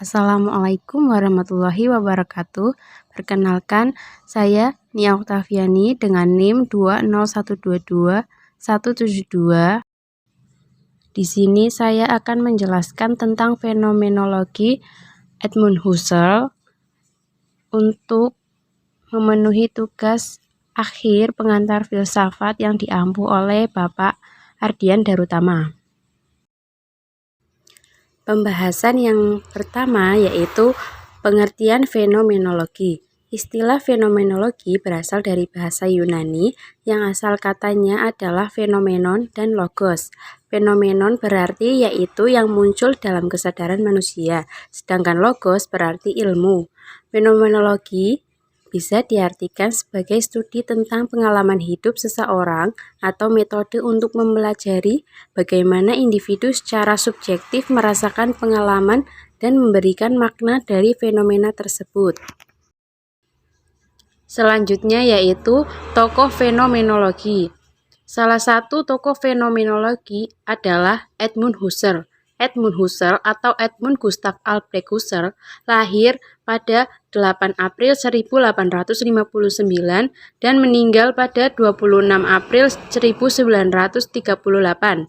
Assalamualaikum warahmatullahi wabarakatuh. Perkenalkan, saya Nia Oktaviani dengan NIM 20122-172. Di sini saya akan menjelaskan tentang fenomenologi Edmund Husserl untuk memenuhi tugas akhir pengantar filsafat yang diampu oleh Bapak Ardian Darutama. Pembahasan yang pertama yaitu pengertian fenomenologi. Istilah fenomenologi berasal dari bahasa Yunani yang asal katanya adalah fenomenon dan logos. Fenomenon berarti yaitu yang muncul dalam kesadaran manusia, sedangkan logos berarti ilmu. Fenomenologi bisa diartikan sebagai studi tentang pengalaman hidup seseorang atau metode untuk mempelajari bagaimana individu secara subjektif merasakan pengalaman dan memberikan makna dari fenomena tersebut. Selanjutnya yaitu tokoh fenomenologi. Salah satu tokoh fenomenologi adalah Edmund Husserl. Edmund Husserl atau Edmund Gustav Albrecht Husserl lahir pada 8 April 1859 dan meninggal pada 26 April 1938.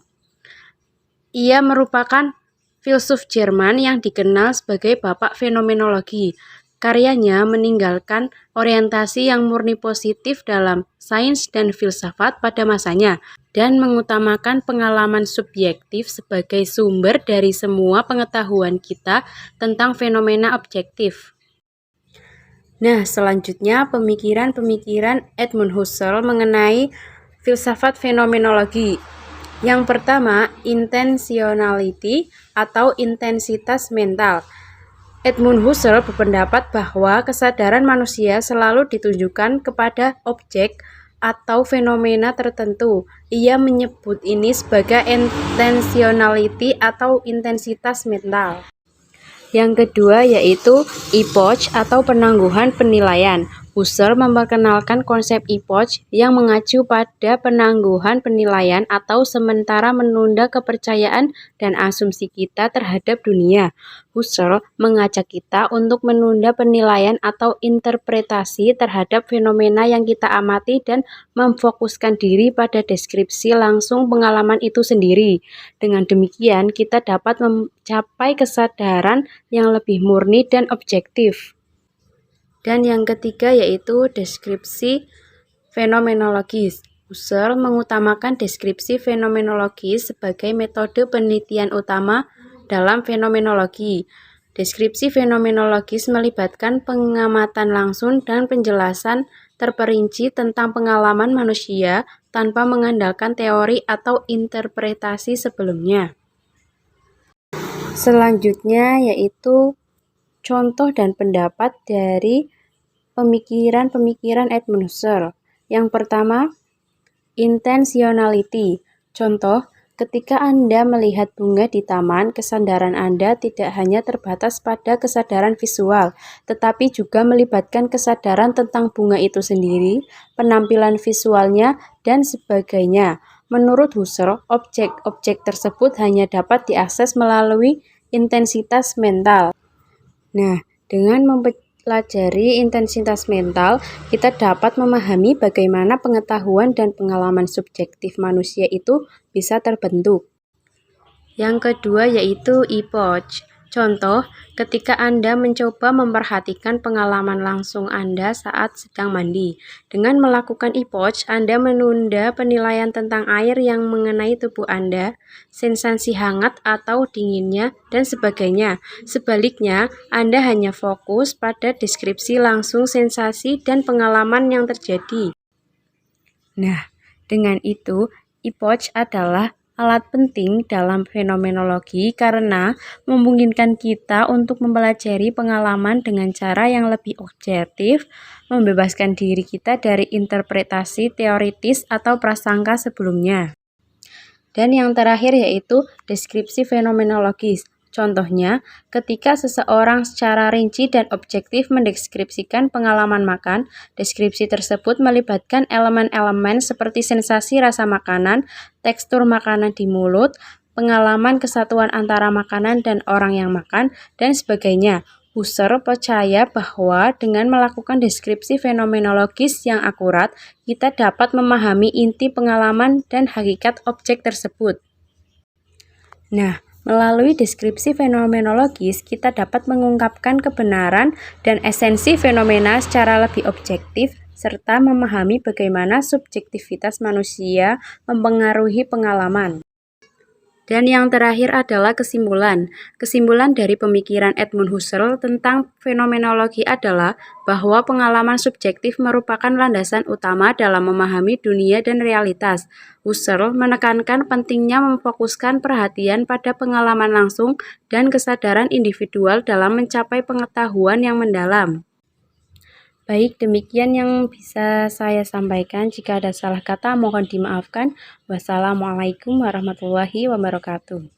Ia merupakan filsuf Jerman yang dikenal sebagai bapak fenomenologi. Karyanya meninggalkan orientasi yang murni positif dalam sains dan filsafat pada masanya dan mengutamakan pengalaman subjektif sebagai sumber dari semua pengetahuan kita tentang fenomena objektif. Nah, selanjutnya pemikiran-pemikiran Edmund Husserl mengenai filsafat fenomenologi. Yang pertama, intentionality atau intensitas mental. Edmund Husserl berpendapat bahwa kesadaran manusia selalu ditunjukkan kepada objek atau fenomena tertentu. Ia menyebut ini sebagai intentionality atau intensitas mental. Yang kedua yaitu epoch atau penangguhan penilaian. Husserl memperkenalkan konsep epoch yang mengacu pada penangguhan penilaian atau sementara menunda kepercayaan dan asumsi kita terhadap dunia. Husserl mengajak kita untuk menunda penilaian atau interpretasi terhadap fenomena yang kita amati dan memfokuskan diri pada deskripsi langsung pengalaman itu sendiri. Dengan demikian, kita dapat mencapai kesadaran yang lebih murni dan objektif. Dan yang ketiga yaitu deskripsi fenomenologis. Husserl mengutamakan deskripsi fenomenologis sebagai metode penelitian utama dalam fenomenologi. Deskripsi fenomenologis melibatkan pengamatan langsung dan penjelasan terperinci tentang pengalaman manusia tanpa mengandalkan teori atau interpretasi sebelumnya. Selanjutnya yaitu contoh dan pendapat dari pemikiran-pemikiran Edmund Husserl. Yang pertama, intentionality. Contoh, ketika Anda melihat bunga di taman, kesadaran Anda tidak hanya terbatas pada kesadaran visual, tetapi juga melibatkan kesadaran tentang bunga itu sendiri, penampilan visualnya, dan sebagainya. Menurut Husserl, objek-objek tersebut hanya dapat diakses melalui intensitas mental. Nah, dengan mempelajari intensitas mental, kita dapat memahami bagaimana pengetahuan dan pengalaman subjektif manusia itu bisa terbentuk. Yang kedua yaitu epoch. Contoh, ketika Anda mencoba memperhatikan pengalaman langsung Anda saat sedang mandi. Dengan melakukan epoch, Anda menunda penilaian tentang air yang mengenai tubuh Anda, sensasi hangat atau dinginnya, dan sebagainya. Sebaliknya, Anda hanya fokus pada deskripsi langsung sensasi dan pengalaman yang terjadi. Nah, dengan itu, epoch adalah alat penting dalam fenomenologi karena memungkinkan kita untuk mempelajari pengalaman dengan cara yang lebih objektif, membebaskan diri kita dari interpretasi teoritis atau prasangka sebelumnya. Dan yang terakhir yaitu deskripsi fenomenologis. Contohnya, ketika seseorang secara rinci dan objektif mendeskripsikan pengalaman makan, deskripsi tersebut melibatkan elemen-elemen seperti sensasi rasa makanan, tekstur makanan di mulut, pengalaman kesatuan antara makanan dan orang yang makan, dan sebagainya. Husserl percaya bahwa dengan melakukan deskripsi fenomenologis yang akurat, kita dapat memahami inti pengalaman dan hakikat objek tersebut. Nah, melalui deskripsi fenomenologis, kita dapat mengungkapkan kebenaran dan esensi fenomena secara lebih objektif, serta memahami bagaimana subjektivitas manusia mempengaruhi pengalaman. Dan yang terakhir adalah kesimpulan. Kesimpulan dari pemikiran Edmund Husserl tentang fenomenologi adalah bahwa pengalaman subjektif merupakan landasan utama dalam memahami dunia dan realitas. Husserl menekankan pentingnya memfokuskan perhatian pada pengalaman langsung dan kesadaran individual dalam mencapai pengetahuan yang mendalam. Baik, demikian yang bisa saya sampaikan. Jika ada salah kata, mohon dimaafkan. Wassalamualaikum warahmatullahi wabarakatuh.